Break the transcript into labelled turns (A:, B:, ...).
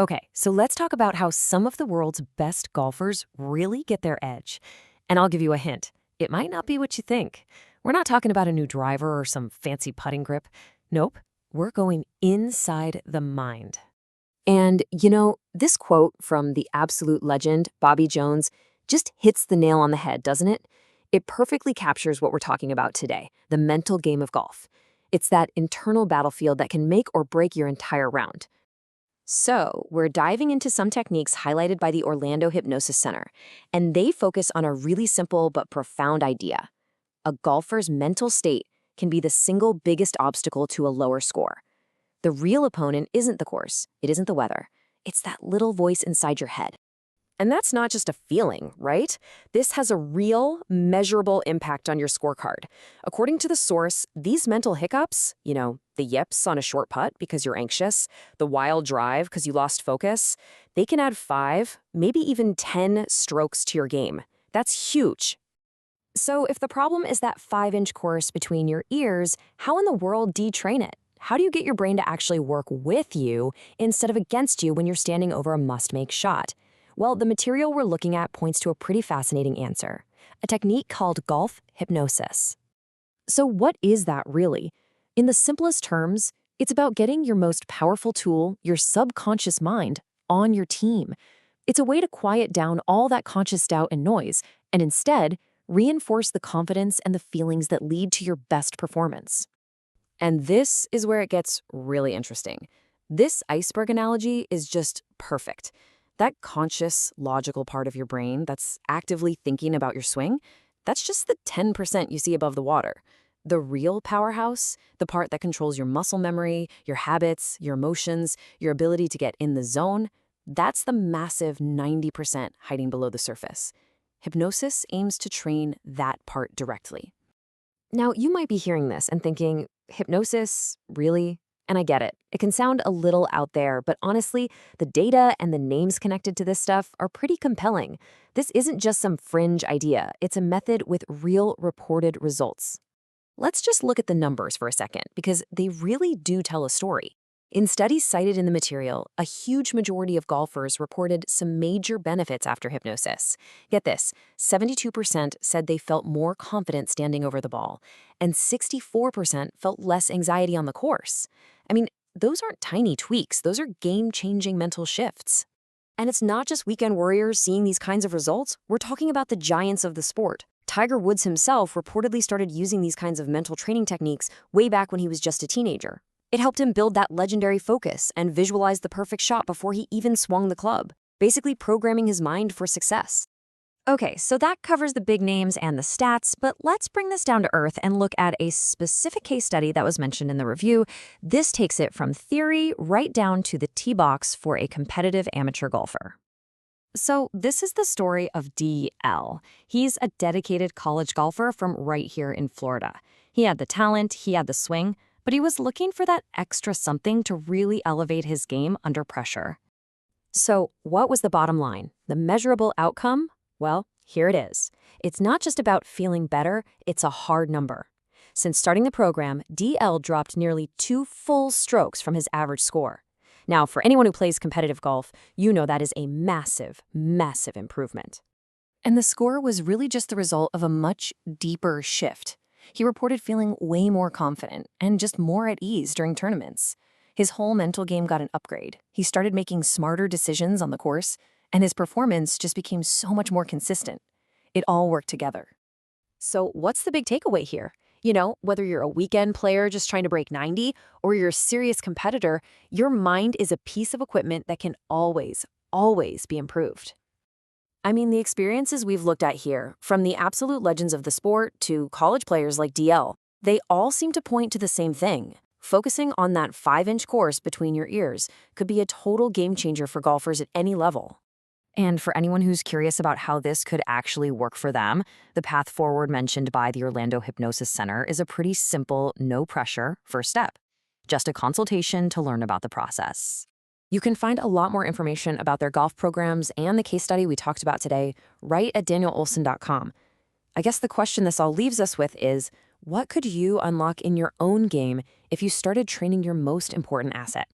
A: Okay, so let's talk about how some of the world's best golfers really get their edge. And I'll give you a hint. It might not be what you think. We're not talking about a new driver or some fancy putting grip. Nope, we're going inside the mind. And, this quote from the absolute legend, Bobby Jones, just hits the nail on the head, doesn't it? It perfectly captures what we're talking about today, the mental game of golf. It's that internal battlefield that can make or break your entire round. So, we're diving into some techniques highlighted by the Orlando Hypnosis Center, and they focus on a really simple but profound idea. A golfer's mental state can be the single biggest obstacle to a lower score. The real opponent isn't the course, it isn't the weather, it's that little voice inside your head. And that's not just a feeling, right? This has a real, measurable impact on your scorecard. According to the source, these mental hiccups, the yips on a short putt because you're anxious, the wild drive because you lost focus, they can add 5, maybe even 10 strokes to your game. That's huge. So if the problem is that 5-inch course between your ears, how in the world do you train it? How do you get your brain to actually work with you instead of against you when you're standing over a must-make shot? Well, the material we're looking at points to a pretty fascinating answer, a technique called golf hypnosis. So what is that really? In the simplest terms, it's about getting your most powerful tool, your subconscious mind, on your team. It's a way to quiet down all that conscious doubt and noise, and instead, reinforce the confidence and the feelings that lead to your best performance. And this is where it gets really interesting. This iceberg analogy is just perfect. That conscious, logical part of your brain that's actively thinking about your swing, that's just the 10% you see above the water. The real powerhouse, the part that controls your muscle memory, your habits, your emotions, your ability to get in the zone, that's the massive 90% hiding below the surface. Hypnosis aims to train that part directly. Now, you might be hearing this and thinking, hypnosis, really? And I get it. It can sound a little out there, but honestly, the data and the names connected to this stuff are pretty compelling. This isn't just some fringe idea. It's a method with real reported results. Let's just look at the numbers for a second, because they really do tell a story. In studies cited in the material, a huge majority of golfers reported some major benefits after hypnosis. Get this, 72% said they felt more confident standing over the ball, and 64% felt less anxiety on the course. I mean, those aren't tiny tweaks, those are game-changing mental shifts. And it's not just weekend warriors seeing these kinds of results, we're talking about the giants of the sport. Tiger Woods himself reportedly started using these kinds of mental training techniques way back when he was just a teenager. It helped him build that legendary focus and visualize the perfect shot before he even swung the club, basically programming his mind for success. Okay, so that covers the big names and the stats, but let's bring this down to earth and look at a specific case study that was mentioned in the review. This takes it from theory right down to the tee box for a competitive amateur golfer. So this is the story of DL. He's a dedicated college golfer from right here in Florida. He had the talent, he had the swing, but he was looking for that extra something to really elevate his game under pressure. So what was the bottom line? The measurable outcome? Well, here it is. It's not just about feeling better, it's a hard number. Since starting the program, DL dropped nearly 2 full strokes from his average score. Now, for anyone who plays competitive golf, you know that is a massive, massive improvement. And the score was really just the result of a much deeper shift. He reported feeling way more confident and just more at ease during tournaments. His whole mental game got an upgrade. He started making smarter decisions on the course, and his performance just became so much more consistent. It all worked together. So what's the big takeaway here? Whether you're a weekend player just trying to break 90 or you're a serious competitor, your mind is a piece of equipment that can always, always be improved. I mean, the experiences we've looked at here, from the absolute legends of the sport to college players like DL, they all seem to point to the same thing. Focusing on that 5-inch course between your ears could be a total game changer for golfers at any level. And for anyone who's curious about how this could actually work for them, the path forward mentioned by the Orlando Hypnosis Center is a pretty simple, no-pressure first step. Just a consultation to learn about the process. You can find a lot more information about their golf programs and the case study we talked about today right at danielolson.com. I guess the question this all leaves us with is, what could you unlock in your own game if you started training your most important asset?